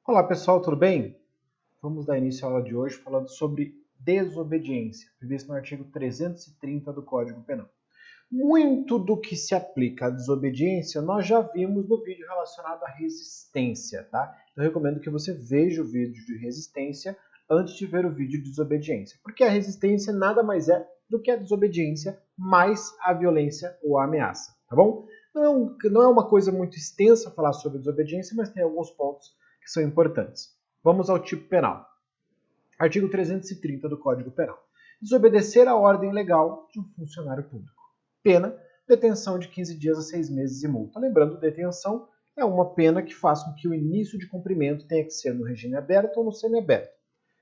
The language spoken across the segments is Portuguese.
Olá pessoal, tudo bem? Vamos dar início à aula de hoje falando sobre desobediência, previsto no artigo 330 do Código Penal. Muito do que se aplica à desobediência nós já vimos no vídeo relacionado à resistência, tá? Então eu recomendo que você veja o vídeo de resistência antes de ver o vídeo de desobediência, porque a resistência nada mais é do que a desobediência mais a violência ou a ameaça, tá bom? Não é uma coisa muito extensa falar sobre desobediência, mas tem alguns pontos que são importantes. Vamos ao tipo penal. Artigo 330 do Código Penal. Desobedecer a ordem legal de um funcionário público. Pena, detenção de 15 dias a 6 meses e multa. Lembrando, detenção é uma pena que faz com que o início de cumprimento tenha que ser no regime aberto ou no semiaberto.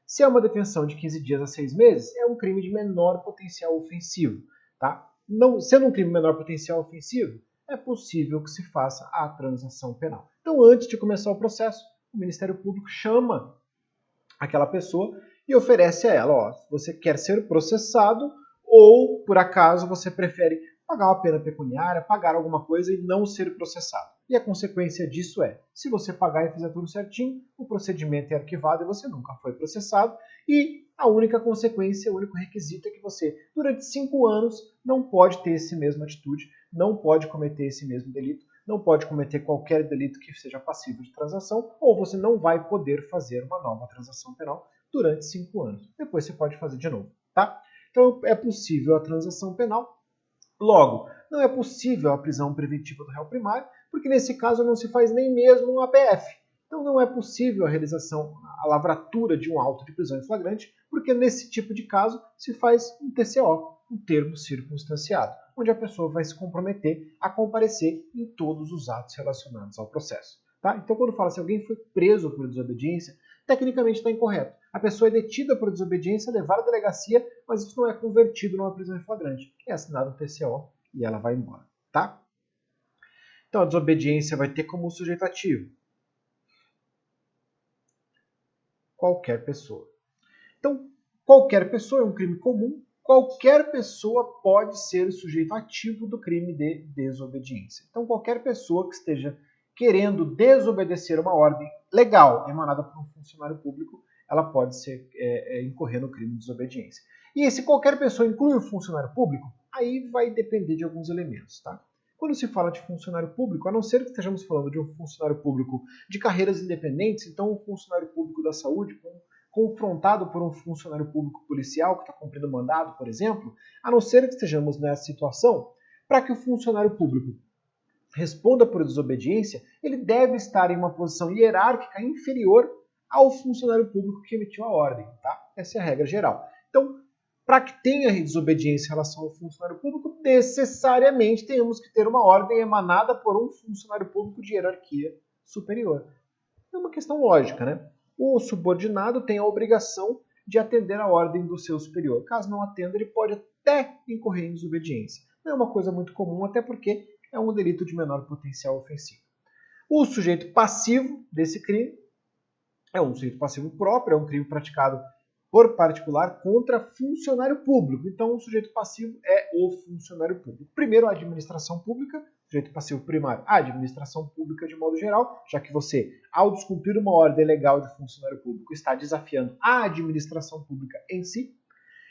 Se é uma detenção de 15 dias a 6 meses, é um crime de menor potencial ofensivo. Tá? Não, sendo um crime de menor potencial ofensivo, é possível que se faça a transação penal. Então, antes de começar o processo, o Ministério Público chama aquela pessoa e oferece a ela, ó, você quer ser processado ou, por acaso, você prefere pagar uma pena pecuniária, pagar alguma coisa e não ser processado. E a consequência disso é, se você pagar e fizer tudo certinho, o procedimento é arquivado e você nunca foi processado. E a única consequência, o único requisito é que você, durante 5 anos, não pode ter essa mesma atitude, não pode cometer esse mesmo delito, não pode cometer qualquer delito que seja passivo de transação, ou você não vai poder fazer uma nova transação penal durante 5 anos. Depois você pode fazer de novo, tá? Então é possível a transação penal. Logo, não é possível a prisão preventiva do réu primário, porque nesse caso não se faz nem mesmo um APF. Então não é possível a realização, a lavratura de um auto de prisão em flagrante, porque nesse tipo de caso se faz um TCO, um termo circunstanciado, onde a pessoa vai se comprometer a comparecer em todos os atos relacionados ao processo. Tá? Então quando fala se alguém foi preso por desobediência, tecnicamente está incorreto. A pessoa é detida por desobediência, levada à delegacia, mas isso não é convertido numa prisão em flagrante. É assinado um TCO e ela vai embora. Tá? Então a desobediência vai ter como sujeito ativo qualquer pessoa. Então, qualquer pessoa é um crime comum, qualquer pessoa pode ser o sujeito ativo do crime de desobediência. Então, qualquer pessoa que esteja querendo desobedecer uma ordem legal emanada por um funcionário público, ela pode incorrer no crime de desobediência. E se qualquer pessoa inclui o funcionário público, aí vai depender de alguns elementos, tá? Quando se fala de funcionário público, a não ser que estejamos falando de um funcionário público de carreiras independentes, então um funcionário público da saúde, confrontado por um funcionário público policial que está cumprindo mandado, por exemplo, a não ser que estejamos nessa situação, para que o funcionário público responda por desobediência, ele deve estar em uma posição hierárquica inferior ao funcionário público que emitiu a ordem. Tá? Essa é a regra geral. Então, para que tenha desobediência em relação ao funcionário público, necessariamente temos que ter uma ordem emanada por um funcionário público de hierarquia superior. É uma questão lógica, né? O subordinado tem a obrigação de atender a ordem do seu superior. Caso não atenda, ele pode até incorrer em desobediência. Não é uma coisa muito comum, até porque é um delito de menor potencial ofensivo. O sujeito passivo desse crime é um sujeito passivo próprio, é um crime praticado por particular contra funcionário público. Então, o sujeito passivo é o funcionário público. Primeiro, a administração pública, sujeito passivo primário, a administração pública de modo geral, já que você, ao descumprir uma ordem legal de funcionário público, está desafiando a administração pública em si.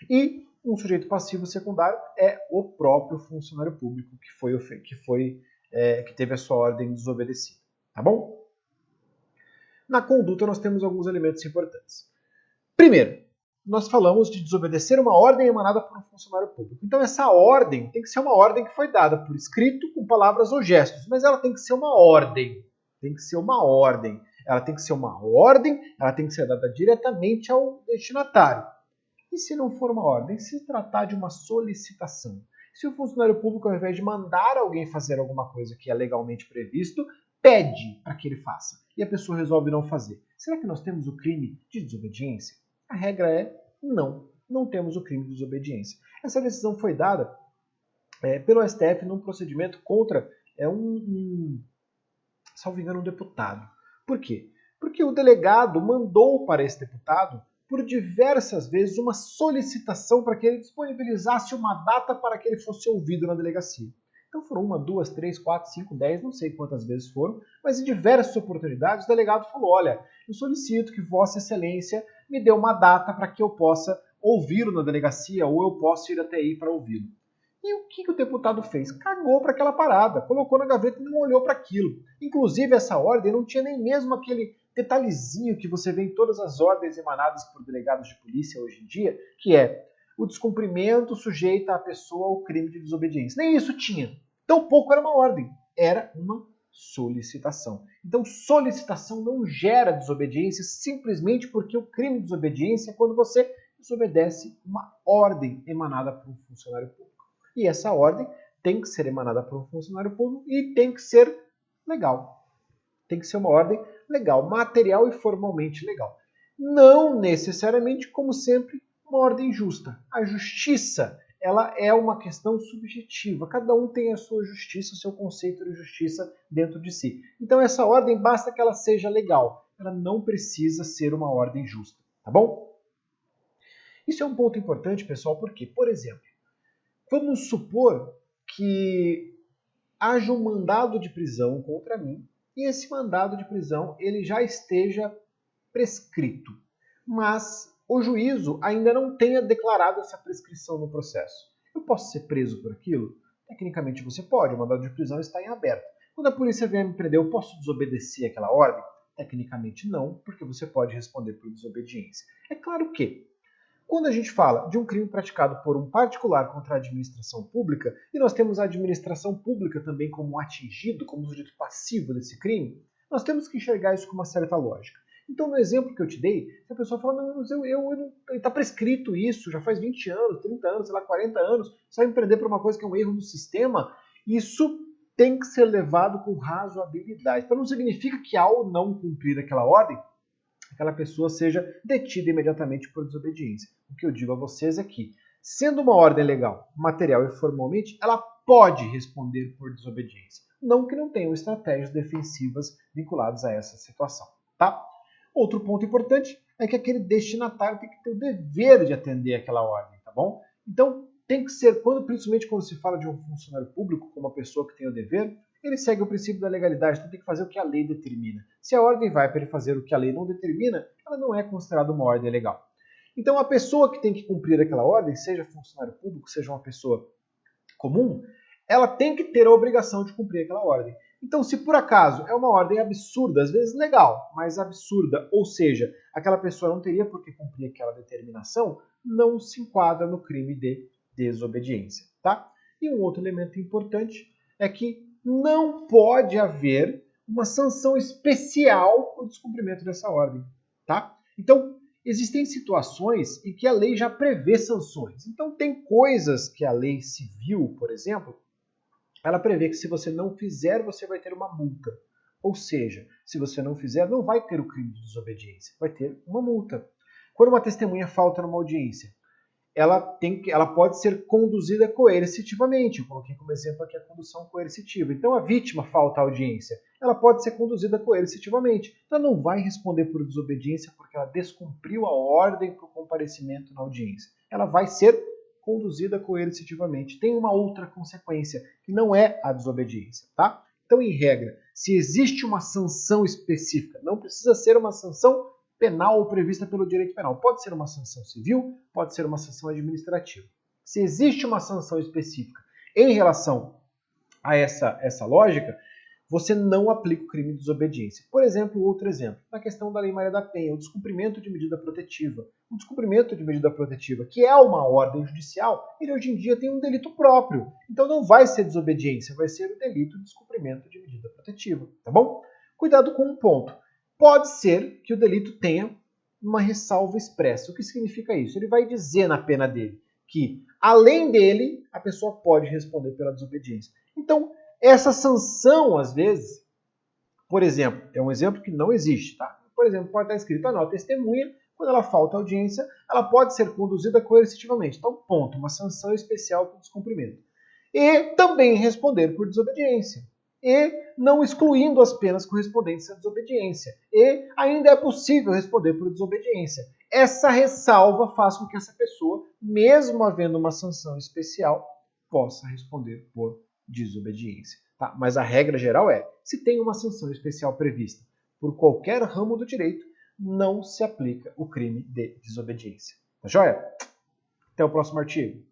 E um sujeito passivo secundário é o próprio funcionário público que teve a sua ordem desobedecida. Tá bom? Na conduta, nós temos alguns elementos importantes. Primeiro, nós falamos de desobedecer uma ordem emanada por um funcionário público. Então, essa ordem tem que ser uma ordem que foi dada por escrito, com palavras ou gestos, mas ela tem que ser uma ordem. Tem que ser uma ordem. Ela tem que ser uma ordem, ela tem que ser dada diretamente ao destinatário. E se não for uma ordem, se tratar de uma solicitação? Se o funcionário público, ao invés de mandar alguém fazer alguma coisa que é legalmente previsto, pede para que ele faça, e a pessoa resolve não fazer, será que nós temos o crime de desobediência? A regra é não, não temos o crime de desobediência. Essa decisão foi dada pelo STF num procedimento contra salvo engano, um deputado. Por quê? Porque o delegado mandou para esse deputado, por diversas vezes, uma solicitação para que ele disponibilizasse uma data para que ele fosse ouvido na delegacia. Então foram 1, 2, 3, 4, 5, 10, não sei quantas vezes foram, mas em diversas oportunidades o delegado falou, olha, eu solicito que Vossa Excelência me dê uma data para que eu possa ouvi-lo na delegacia ou eu possa ir até aí para ouvi-lo. E o que o deputado fez? Cagou para aquela parada, colocou na gaveta e não olhou para aquilo. Inclusive essa ordem não tinha nem mesmo aquele detalhezinho que você vê em todas as ordens emanadas por delegados de polícia hoje em dia, que é o descumprimento sujeita a pessoa ao crime de desobediência. Nem isso tinha. Tampouco era uma ordem, era uma solicitação. Então, solicitação não gera desobediência simplesmente porque o crime de desobediência é quando você desobedece uma ordem emanada por um funcionário público. E essa ordem tem que ser emanada por um funcionário público e tem que ser legal. Tem que ser uma ordem legal, material e formalmente legal. Não necessariamente, como sempre, uma ordem justa. A justiça, ela é uma questão subjetiva. Cada um tem a sua justiça, o seu conceito de justiça dentro de si. Então essa ordem basta que ela seja legal. Ela não precisa ser uma ordem justa, tá bom? Isso é um ponto importante, pessoal, porque, por exemplo, vamos supor que haja um mandado de prisão contra mim e esse mandado de prisão ele já esteja prescrito, mas o juízo ainda não tenha declarado essa prescrição no processo. Eu posso ser preso por aquilo? Tecnicamente você pode, o mandado de prisão está em aberto. Quando a polícia vier me prender, eu posso desobedecer aquela ordem? Tecnicamente não, porque você pode responder por desobediência. É claro que, quando a gente fala de um crime praticado por um particular contra a administração pública, e nós temos a administração pública também como atingido, como sujeito passivo desse crime, nós temos que enxergar isso com uma certa lógica. Então, no exemplo que eu te dei, se a pessoa fala, não, mas está prescrito isso, já faz 20 anos, 30 anos, sei lá, 40 anos, você vai me prender por uma coisa que é um erro no sistema, isso tem que ser levado com razoabilidade. Então não significa que ao não cumprir aquela ordem, aquela pessoa seja detida imediatamente por desobediência. O que eu digo a vocês é que, sendo uma ordem legal, material e formalmente, ela pode responder por desobediência. Não que não tenham estratégias defensivas vinculadas a essa situação, tá? Outro ponto importante é que aquele destinatário tem que ter o dever de atender aquela ordem, tá bom? Então, tem que ser, principalmente quando se fala de um funcionário público, como uma pessoa que tem o dever, ele segue o princípio da legalidade, então tem que fazer o que a lei determina. Se a ordem vai para ele fazer o que a lei não determina, ela não é considerada uma ordem legal. Então, a pessoa que tem que cumprir aquela ordem, seja funcionário público, seja uma pessoa comum, ela tem que ter a obrigação de cumprir aquela ordem. Então, se por acaso é uma ordem absurda, às vezes legal, mas absurda, ou seja, aquela pessoa não teria por que cumprir aquela determinação, não se enquadra no crime de desobediência, tá? E um outro elemento importante é que não pode haver uma sanção especial no descumprimento dessa ordem, tá? Então, existem situações em que a lei já prevê sanções. Então, tem coisas que a lei civil, por exemplo, ela prevê que se você não fizer, você vai ter uma multa. Ou seja, se você não fizer, não vai ter o crime de desobediência, vai ter uma multa. Quando uma testemunha falta numa audiência, ela pode ser conduzida coercitivamente. Eu coloquei como exemplo aqui a condução coercitiva. Então a vítima falta à audiência, ela pode ser conduzida coercitivamente. Então ela não vai responder por desobediência porque ela descumpriu a ordem para o comparecimento na audiência. Ela vai ser conduzida coercitivamente. Tem uma outra consequência, que não é a desobediência, tá? Então, em regra, se existe uma sanção específica, não precisa ser uma sanção penal ou prevista pelo direito penal. Pode ser uma sanção civil, pode ser uma sanção administrativa. Se existe uma sanção específica em relação a essa lógica, você não aplica o crime de desobediência. Por exemplo, outro exemplo, na questão da Lei Maria da Penha, o descumprimento de medida protetiva. O descumprimento de medida protetiva, que é uma ordem judicial, ele hoje em dia tem um delito próprio. Então não vai ser desobediência, vai ser o delito de descumprimento de medida protetiva, tá bom? Cuidado com um ponto. Pode ser que o delito tenha uma ressalva expressa. O que significa isso? Ele vai dizer na pena dele que, além dele, a pessoa pode responder pela desobediência. Então, essa sanção, às vezes, por exemplo, é um exemplo que não existe, tá? Por exemplo, pode estar escrito, a testemunha, quando ela falta audiência, ela pode ser conduzida coercitivamente. Então, ponto, uma sanção especial por descumprimento. E também responder por desobediência. E não excluindo as penas correspondentes à desobediência. E ainda é possível responder por desobediência. Essa ressalva faz com que essa pessoa, mesmo havendo uma sanção especial, possa responder por desobediência. Tá? Mas a regra geral é, se tem uma sanção especial prevista por qualquer ramo do direito, não se aplica o crime de desobediência. Tá joia? Até o próximo artigo.